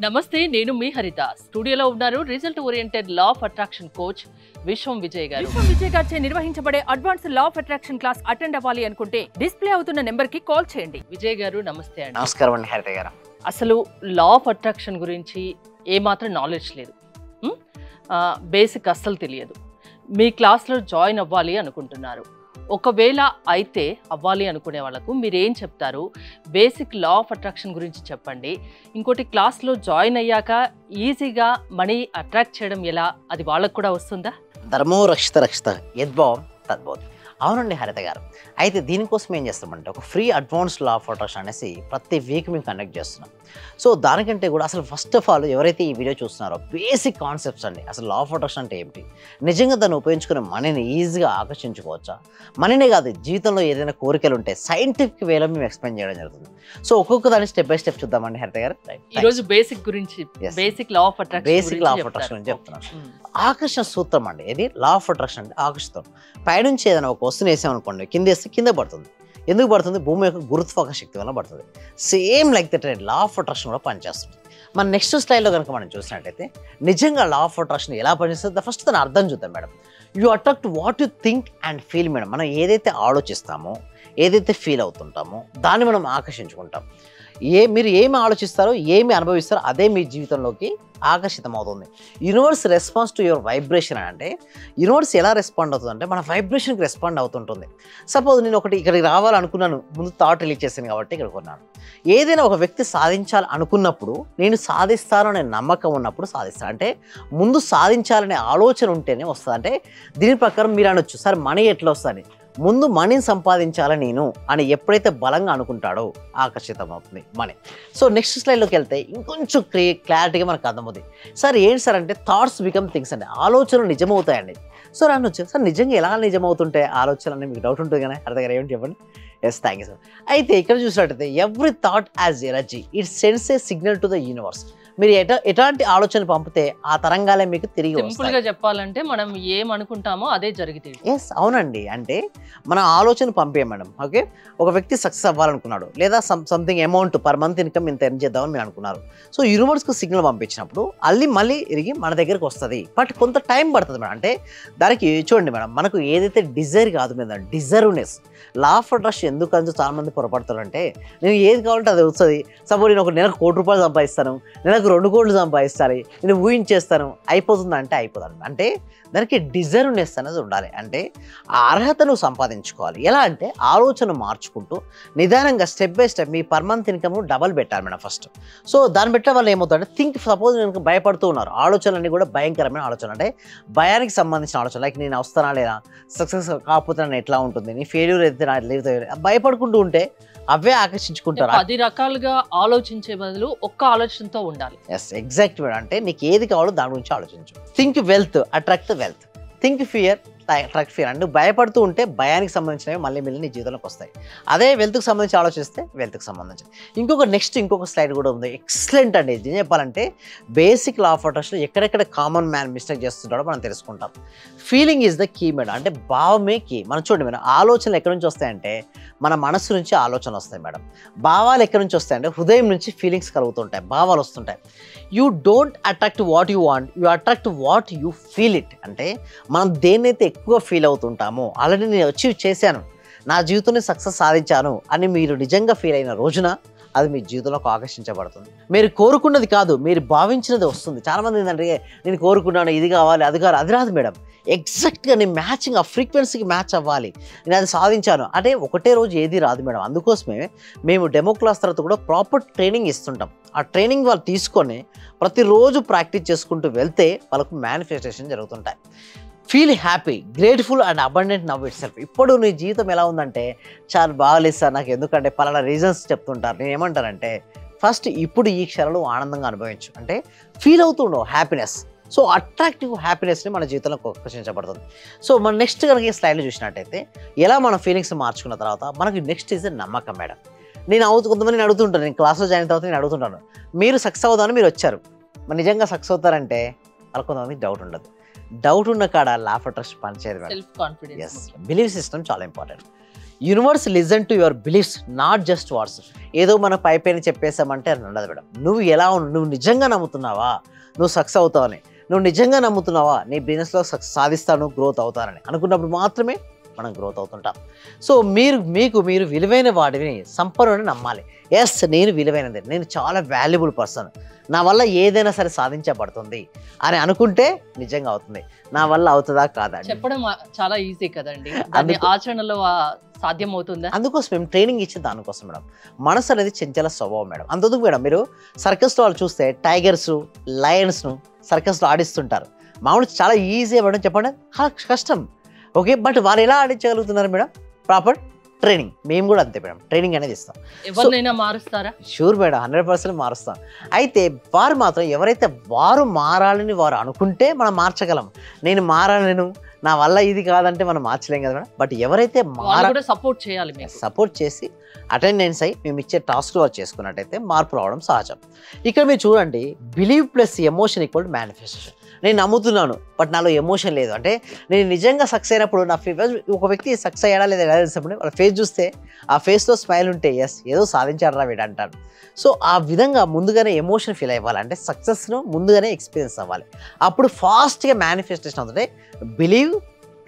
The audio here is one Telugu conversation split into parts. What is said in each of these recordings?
నమస్తే, నేను మీ హరిత. స్టూడియోలో ఉన్నారు result oriented law of attraction coach విశ్వం విజయ్ గారు. విశ్వం విజయ్ గారిచే నిర్వహించబడే advance law of attraction class attend అవ్వాలి అనుకుంటే డిస్ప్లే అవుతున్న నెంబర్ కి కాల్ చేయండి. విజయ్ గారు నమస్తే అండి. నమస్కారం అండి హరిత గారు. అసలు లా ఆఫ్ అట్రాక్షన్ గురించి ఏమాత్రం నాలెడ్జ్ లేదు, బేసిక్ అస్సలు తెలియదు. మీ క్లాస్లో జాయిన్ అవ్వాలి అనుకుంటున్నారు. ఒకవేళ అయితే అవ్వాలి అనుకునే వాళ్ళకు మీరు ఏం చెప్తారు? బేసిక్ లా ఆఫ్ అట్రాక్షన్ గురించి చెప్పండి. ఇంకోటి, క్లాస్లో జాయిన్ అయ్యాక ఈజీగా మనీ అట్రాక్ట్ చేయడం ఎలా, అది వాళ్ళకు కూడా వస్తుందా? ధర్మో రక్షిత రక్షిత యద్భావం తద్భవతి. అవునండి హరిత గారు. అయితే దీనికోసం ఏం చేస్తామంటే ఒక free advance law of attraction అనేసి ప్రతి వీక్ మేము కండక్ట్ చేస్తున్నాం. సో దానికంటే కూడా అసలు ఫస్ట్ ఆఫ్ ఆల్ ఎవరైతే ఈ వీడియో చూస్తున్నారో బేసిక్ కాన్సెప్ట్స్ అండి. అసలు లా ఆఫ్ అట్రాక్షన్ అంటే ఏమిటి, నిజంగా దాన్ని ఉపయోగించుకునే మనీని ఈజీగా ఆకర్షించుకోవచ్చా, మనీనే కాదు జీవితంలో ఏదైనా కోరికలు ఉంటే సైంటిఫిక్ వేలో మేము ఎక్స్ప్లెయిన్ చేయడం జరుగుతుంది. సో ఒక్కొక్క దాన్ని స్టెప్ బై స్టెప్ చూద్దామండి హరిత గారు. ఈ రోజు బేసిక్ గురించి, basic law of attraction, basic law of attraction గురించి చెప్తున్నాను. ఆకర్షణ సూత్రం అండి ఇది. లా ఆఫ్ అట్రాక్షన్ అంటే ఆకర్షితం. పైనుంచి ఏదైనా ఒక వస్తువుని వేసామనుకోండి, కింద వేస్తే కింద పడుతుంది. ఎందుకు పడుతుంది? భూమి యొక్క గురుత్వాకర్షణ శక్తి వల్ల పడుతుంది. Same like that law of attraction కూడా పనిచేస్తుంది. మన నెక్స్ట్ స్టైల్లో కనుక మనం చూసినట్టయితే నిజంగా లా ఆఫ్ అట్రాక్షన్ ఎలా పనిచేస్తుంది ఫస్ట్ దాని అర్థం చూద్దాం madam. You attract what you think and feel madam. మనం ఏదైతే ఆలోచిస్తామో, ఏదైతే ఫీల్ అవుతుంటామో దాన్ని మనం ఆకర్షించుకుంటాం. మీరు ఏమి ఆలోచిస్తారో, ఏమి అనుభవిస్తారో అదే మీ జీవితంలోకి ఆకర్షితం అవుతుంది. Universe response to your vibration అంటే యూనివర్స్ ఎలా రెస్పాండ్ అవుతుంది అంటే మన వైబ్రేషన్కి రెస్పాండ్ అవుతుంటుంది. సపోజ్ నేను ఒకటి ఇక్కడికి రావాలనుకున్నాను, ముందు థాట్ రిలీజ్ చేశాను కాబట్టి ఇక్కడికి ఉన్నాను. ఏదైనా ఒక వ్యక్తి సాధించాలి అనుకున్నప్పుడు నేను సాధిస్తాను అనే నమ్మకం ఉన్నప్పుడు సాధిస్తాను. అంటే ముందు సాధించాలనే ఆలోచన ఉంటేనే వస్తుంది. అంటే దీని ప్రకారం మీరు అనొచ్చు, సార్ మనీ ఎట్లా వస్తుంది? ముందు మనీని సంపాదించాలని నేను అని ఎప్పుడైతే బలంగా అనుకుంటాడో ఆకర్షితం అవుతుంది మనీ. సో నెక్స్ట్ స్లైడ్లోకి వెళ్తే ఇంకొంచెం క్లారిటీగా మనకు అర్థమవుతుంది. సార్ ఏంటి సార్ అంటే థాట్స్ బికమ్ థింగ్స్ అండి. ఆలోచనలు నిజమవుతాయండి. సో అనొచ్చు, సార్ నిజంగా ఎలా నిజమవుతుంటాయి ఆలోచనలు అని మీకు డౌట్ ఉంటుంది కానీ అర్థం గారు ఏమిటి చెప్పండి. Yes, thank you sir. అయితే ఇక్కడ చూసినట్టయితే every thought as energy, it sends a signal to the universe. మీరు ఎలాంటి ఆలోచన పంపితే ఆ తరంగాలే మీకు తిరిగి వస్తాయి. సింపుల్ గా చెప్పాలంటే మనం ఏమనుకుంటామో అదే జరుగుతుంది. ఎస్, అవునండి. అంటే మన ఆలోచన పంపే మేడం. ఓకే, ఒక వ్యక్తి సక్సెస్ అవ్వాలనుకున్నాడు, లేదా something amount per month income ఇంత ఎర్న్ చేద్దామని మీరు అనుకున్నారు. సో యూనివర్స్కి సిగ్నల్ పంపించినప్పుడు మళ్ళీ ఇరిగి మన దగ్గరకు వస్తుంది. బట్ కొంత టైం పడుతుంది మేడం. అంటే దానికి చూడండి మేడం, మనకు ఏదైతే డిజైర్ కాదు మీద డిజర్వ్నెస్. లా ఆఫ్ అట్రాక్షన్ ఎందుకు అంతా చాలా మంది పొరపడతారంటే నేను ఏది కావాలంటే అది వస్తుంది. సపోజ్ నేను ఒక నెలకు ₹1,00,00,000 సంపాదిస్తాను, నెలకు 2 కోట్లు సంపాదిస్తాను, నేను ఊహించేస్తాను, అయిపోతుంది అంటే అయిపోతాను. అంటే దానికి డిజర్వ్నెస్ అనేది ఉండాలి. అంటే ఆ అర్హతను సంపాదించుకోవాలి. ఎలా అంటే ఆలోచన మార్చుకుంటూ నిదానంగా step by step me per month income double పెట్టాలి మేడం ఫస్ట్. సో దాన్ని పెట్టే వాళ్ళు ఏమవుతుందంటే సపోజ్ నేను భయపడుతూ ఉన్నారు, ఆలోచనలన్నీ కూడా భయంకరమైన ఆలోచన, అంటే భయానికి సంబంధించిన ఆలోచన. లైక్ నేను వస్తానా లేదా, సక్సెస్ కాకపోతే నన్ను ఎట్లా ఉంటుంది, నీ ఫెయిల్యూర్ అయితే నా లేదు, భయపడుకుంటూ ఉంటే అవే ఆకర్షించుకుంటారు. 10 రకాలుగా ఆలోచించే బదులు ఒక్క ఆలోచనతో ఉండాలి. Yes, exact madam. అంటే నీకు ఏది కావాలో దాని గురించి ఆలోచించు. Think wealth attract wealth, think fear attract fear. అంటే భయపడుతూ ఉంటే భయానికి సంబంధించినవి మళ్ళీ నీ జీవితంలోకి వస్తాయి. అదే వెల్త్కి సంబంధించి ఆలోచిస్తే వెల్త్కి సంబంధించి. ఇంకొక స్లైడ్ కూడా ఉంది, ఎక్సలెంట్ అండి. ఇది చెప్పాలంటే బేసిక్ లా ఆఫ్ అట్రాక్షన్ ఎక్కడెక్కడ కామన్ మ్యాన్ మిస్టేక్ చేస్తుంటాడో మనం తెలుసుకుంటాం. Feeling is the key madam. అంటే భావమే కీ. మనం చూడండి మేడం, ఆలోచనలు ఎక్కడి నుంచి వస్తాయంటే మన మనసు నుంచి ఆలోచనలు వస్తాయి మేడం. భావాలు ఎక్కడి నుంచి వస్తాయంటే హృదయం నుంచి ఫీలింగ్స్ కలుగుతుంటాయి, భావాలు వస్తుంటాయి. You don't attract what you want, you attract what you feel it. అంటే మనం దేన్నైతే ఎక్కువ ఫీల్ అవుతుంటామో, ఆల్రెడీ నేను అచీవ్ చేశాను, నా జీవితంలో సక్సెస్ సాధించాను అని మీరు నిజంగా ఫీల్ అయిన రోజున అది మీ జీవితంలోకి ఆకర్షించబడుతుంది. మీరు కోరుకున్నది కాదు, మీరు భావించినది వస్తుంది. చాలామంది ఏంటంటే నేను కోరుకున్నాను, ఇది కావాలి, అది కావాలి, అది రాదు మేడం. ఎగ్జాక్ట్గా నేను మ్యాచింగ్, ఆ ఫ్రీక్వెన్సీకి మ్యాచ్ అవ్వాలి, నేను అది సాధించాను అంటే ఒకటే రోజు ఏది రాదు మేడం. అందుకోసమే మేము డెమో క్లాస్ తర్వాత కూడా ప్రాపర్ ట్రైనింగ్ ఇస్తుంటాం. ఆ ట్రైనింగ్ వాళ్ళు తీసుకొని ప్రతిరోజు ప్రాక్టీస్ చేసుకుంటూ వెళ్తే వాళ్ళకు మేనిఫెస్టేషన్ జరుగుతుంటాయి. Feel happy, grateful and abundant now it self. ఇప్పుడు నీ జీవితం ఎలా ఉందంటే చాలా బాగాలేదు సార్ నాకు, ఎందుకంటే పలానా రీజన్స్ చెప్తుంటారు. నేను ఏమంటానంటే ఫస్ట్ ఇప్పుడు ఈ క్షణంలో ఆనందంగా అనుభవించు. అంటే ఫీల్ అవుతుండవు హ్యాపీనెస్. సో అట్రాక్టివ్ హ్యాపీనెస్ని మన జీవితంలో ఆకర్షించబడుతుంది. సో మన నెక్స్ట్ కనుక ఈ స్లైడ్లో చూసినట్టయితే ఎలా మన ఫీలింగ్స్ మార్చుకున్న తర్వాత మనకి నెక్స్ట్ ఈజ్ నమ్మకం మేడం. కొంతమంది నేను అడుగుతుంటాను, నేను క్లాస్లో జాయిన్ తర్వాత నేను అడుగుతుంటాను, మీరు సక్సెస్ అవుతామని మీరు వచ్చారు, మరి నిజంగా సక్సెస్ అవుతారంటే వాళ్ళకి కొంతమందికి డౌట్ ఉండదు. డౌట్ ఉన్న కాడ లా ఆఫ్ అట్రాక్షన్ పనిచేయదు. సెల్ఫ్ కాన్ఫిడెన్స్, బిలీవ్ సిస్టమ్ చాలా important. Universe listen to your beliefs, not just words. ఏదో మన పైపైన చెప్పేసామంటే అది ఉండదు మేడం. నువ్వు ఎలా నువ్వు నిజంగా నమ్ముతున్నావా నువ్వు సక్సెస్ అవుతావని, నువ్వు నిజంగా నమ్ముతున్నావా నీ బిజినెస్లో సక్సెస్ సాధిస్తాను, గ్రోత్ అవుతానని అనుకున్నప్పుడు మాత్రమే మనం గ్రోత్ అవుతుంటాం. సో మీరు విలువైన వాడిని సంపన్నుని నమ్మాలి. ఎస్, నేను విలువైనది, నేను చాలా వాల్యుబుల్ పర్సన్, నా వల్ల ఏదైనా సరే సాధించబడుతుంది అని అనుకుంటే నిజంగా అవుతుంది. నా వల్ల అవుతుందా కాదా చెప్పడం చాలా ఈజీ కదండి, దాన్ని ఆచరణలో సాధ్యం అవుతుందా? అందుకోసం మేము ట్రైనింగ్ ఇచ్చేది దానికోసం మేడం. మనసు అనేది చంచల స్వభావం మేడం. అందుకు మేడం మీరు సర్కస్లో వాళ్ళు చూస్తే టైగర్స్, లయన్స్ను సర్కస్లో ఆడిస్తుంటారు. మామూలు చాలా ఈజీ మేడం, చెప్పండి కష్టం. ఓకే, బట్ వాళ్ళు ఎలా ఆడించగలుగుతున్నారు మేడం? Proper training. మేము కూడా అంతే మేడం, ట్రైనింగ్ అనేది ఇస్తాం. ఎవరినైనా మారుస్తారా? Sure madam, 100% మారుస్తాం. అయితే వారు మాత్రం ఎవరైతే వారు మారాలని వారు అనుకుంటే మనం మార్చగలం. నేను మారాలను, నా వల్ల ఇది కాదంటే మనం మార్చలేం కదా మేడం. బట్ ఎవరైతే సపోర్ట్ చేయాలి, సపోర్ట్ చేసి అటెండెన్స్ అయ్యి మేము ఇచ్చే టాస్క్ వర్క్ చేసుకున్నట్టయితే మార్పు రావడం సహజం. ఇక్కడ మీరు చూడండి, believe plus emotion equal to manifestation. నేను నమ్ముతున్నాను బట్ నాలో ఎమోషన్ లేదు అంటే, నేను నిజంగా సక్సెస్ అయినప్పుడు నా ఫేస్, ఒక వ్యక్తి సక్సెస్ అయ్యాడా లేదా ఎలా తెలిసినప్పుడు వాళ్ళ ఫేస్ చూస్తే ఆ ఫేస్లో స్మైల్ ఉంటే ఎస్ ఏదో సాధించాడరా వీడు అంటాడు. సో ఆ విధంగా ముందుగానే ఎమోషన్ ఫీల్ అవ్వాలి, అంటే సక్సెస్ను ముందుగానే ఎక్స్పీరియన్స్ అవ్వాలి. అప్పుడు ఫాస్ట్గా మేనిఫెస్టేషన్ అవుతుంటే బిలీవ్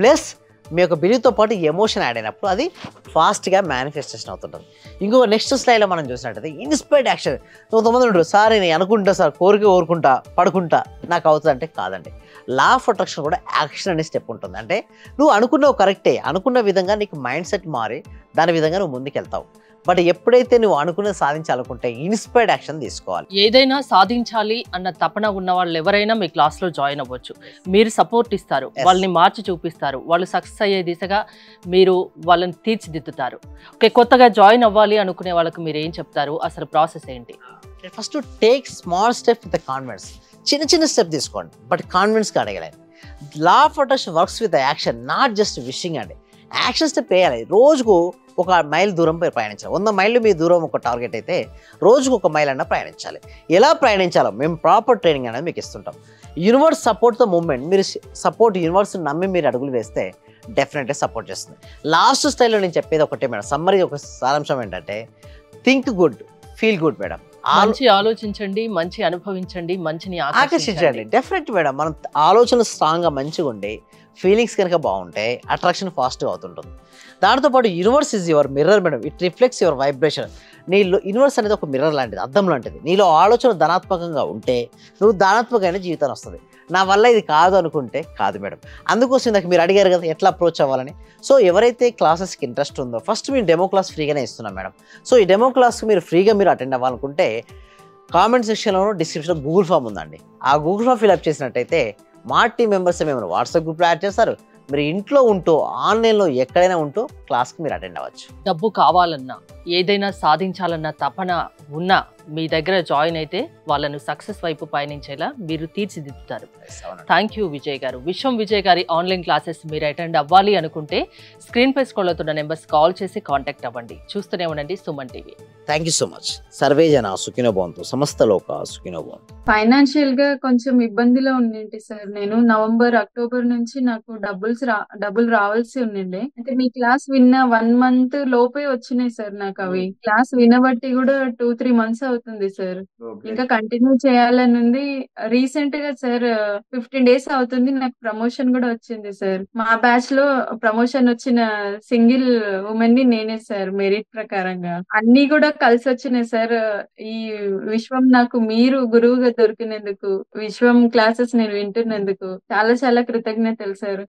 ప్లస్ మీ యొక్క బిలీవ్తో పాటు ఎమోషన్ యాడ్ అయినప్పుడు అది ఫాస్ట్గా మేనిఫెస్టేషన్ అవుతుంటుంది. ఇంకో నెక్స్ట్ స్లైడ్లో మనం చూసినట్టయితే ఇన్స్పైర్డ్ యాక్షన్. కొంతమంది ఉంటారు, సార్ నేను అనుకుంటా సార్, కోరుకుంటా పడుకుంటా నాకు అవుతుంది అంటే కాదండి. లా ఆఫ్ అట్రాక్షన్ కూడా యాక్షన్ అనే స్టెప్ ఉంటుంది. అంటే నువ్వు అనుకున్నావు కరెక్టే, అనుకున్న విధంగా నీకు మైండ్ సెట్ మారి దాని విధంగా నువ్వు ముందుకెళ్తావు. బట్ ఎప్పుడైతే నువ్వు అనుకున్నది సాధించాలనుకుంటే ఇన్స్పైర్డ్ యాక్షన్ తీసుకోవాలి. ఏదైనా సాధించాలి అన్న తపన ఉన్న వాళ్ళు ఎవరైనా మీ క్లాస్లో జాయిన్ అవ్వచ్చు. మీరు సపోర్ట్ ఇస్తారు, వాళ్ళని మార్చి చూపిస్తారు, వాళ్ళు సక్సెస్ అయ్యే దిశగా మీరు వాళ్ళని తీర్చిదిద్దుతారు. ఓకే, కొత్తగా జాయిన్ అవ్వాలి అనుకునే వాళ్ళకి మీరు ఏం చెప్తారు? అసలు ప్రాసెస్ ఏంటి? First take small step with confidence. చిన్న స్టెప్ తీసుకోండి బట్ కాన్ఫిడెన్స్గా అడగలేదు. లా of attraction works with action, not just wishing అండి. యాక్షన్ స్టెప్ వేయాలి. రోజుకు 1 మైల్ దూరం ప్రయాణించాలి. 100 మైళ్ళు మీ దూరం ఒక టార్గెట్ అయితే రోజుకు 1 మైల్ అన్న ప్రయాణించాలి. ఎలా ప్రయాణించాలో మేము ప్రాపర్ ట్రైనింగ్ అనేది మీకు ఇస్తుంటాం. యూనివర్స్ సపోర్ట్తో మూవ్మెంట్, మీరు సపోర్ట్ యూనివర్స్ని నమ్మి మీరు అడుగులు వేస్తే డెఫినెట్గా సపోర్ట్ చేస్తుంది. లాస్ట్ స్టైల్లో నేను చెప్పేది ఒకటే మేడం, సమ్మరీ ఒక సారాంశం ఏంటంటే think good, feel good madam. మంచి ఆలోచించండి, మంచి అనుభవించండి, మంచిని ఆకర్షించండి. డెఫినెట్ మేడం, మనం ఆలోచనలు స్ట్రాంగ్గా మంచిగా ఉండి ఫీలింగ్స్ కనుక బాగుంటే అట్రాక్షన్ ఫాస్ట్గా అవుతుంటుంది. దాంతోపాటు universe is your mirror madam, it reflects your vibration. నీలో యూనివర్స్ అనేది ఒక మిర్రర్ లాంటిది, అద్దం లాంటిది. నీలో ఆలోచన ధనాత్మకంగా ఉంటే నువ్వు ధనాత్మకమైన జీవితాన్ని వస్తుంది. నా వల్ల ఇది కాదు అనుకుంటే కాదు మేడం. అందుకోసం నాకు మీరు అడిగారు కదా ఎట్లా అప్రోచ్ అవ్వాలని. సో ఎవరైతే క్లాసెస్కి ఇంట్రెస్ట్ ఉందో ఫస్ట్ మేము డెమో క్లాస్ ఫ్రీగానే ఇస్తున్నాం మేడం. సో ఈ డెమో క్లాస్కి మీరు ఫ్రీగా మీరు అటెండ్ అవ్వాలనుకుంటే కామెంట్ సెక్షన్లోనూ డిస్క్రిప్షన్లో గూగుల్ ఫామ్ ఉందండి. ఆ గూగుల్ ఫామ్ ఫిల్అప్ చేసినట్టయితే మా టీం మెంబర్స్ మేము వాట్సాప్ గ్రూప్లో యాడ్ చేస్తారు. మీరు ఇంట్లో ఉంటూ ఆన్లైన్లో ఎక్కడైనా ఉంటూ క్లాస్కి మీరు అటెండ్ అవ్వచ్చు. డబ్బు కావాలన్నా, ఏదైనా సాధించాలన్న తపన ఉన్నా మీ దగ్గర జాయిన్ అయితే వాళ్ళను సక్సెస్ వైపు పయనించేలా మీరు తీర్చిదిద్దుతారు. థ్యాంక్ యూ విజయ్ గారు. విశ్వం విజయ్ గారి ఆన్లైన్ క్లాసెస్ మీరు అటెండ్ అవ్వాలి అనుకుంటే స్క్రీన్ పై స్క్రోల్ అవుతున్న నెంబర్స్ కాల్ చేసి కాంటాక్ట్ అవ్వండి. చూస్తూనే ఉండండి Suman TV. Thank you so much. Survey జన సుఖినో భవంతు, సమస్త లోక సుఖినో భవంతు. ఫైనాన్షియల్ గా కొంచెం ఇబ్బందిలో ఉండింటి సార్. నేను నవంబర్, అక్టోబర్ నుంచి నాకు డబ్బులు రావాల్సి ఉండిండే. అంటే మీ క్లాస్ విన్న 1 మంత్ లోపే వచ్చినాయి సార్ నాకు అవి. క్లాస్ వినబట్టి కూడా 2-3 మంత్స్ అవుతుంది సార్. ఇంకా కంటిన్యూ చేయాలని ఉంది. రీసెంట్ గా సార్ 15 days అవుతుంది నాకు ప్రమోషన్ కూడా వచ్చింది సార్. మా బ్యాచ్ లో ప్రమోషన్ వచ్చిన సింగిల్ ఉమెన్ ని నేనే సార్, మెరిట్ ప్రకారంగా. అన్ని కూడా కలిసి వచ్చినాయి సార్. ఈ విశ్వం నాకు మీరు గురువుగా దొరికినందుకు, విశ్వం క్లాసెస్ నేను వింటున్నందుకు చాలా చాలా కృతజ్ఞతలు సార్.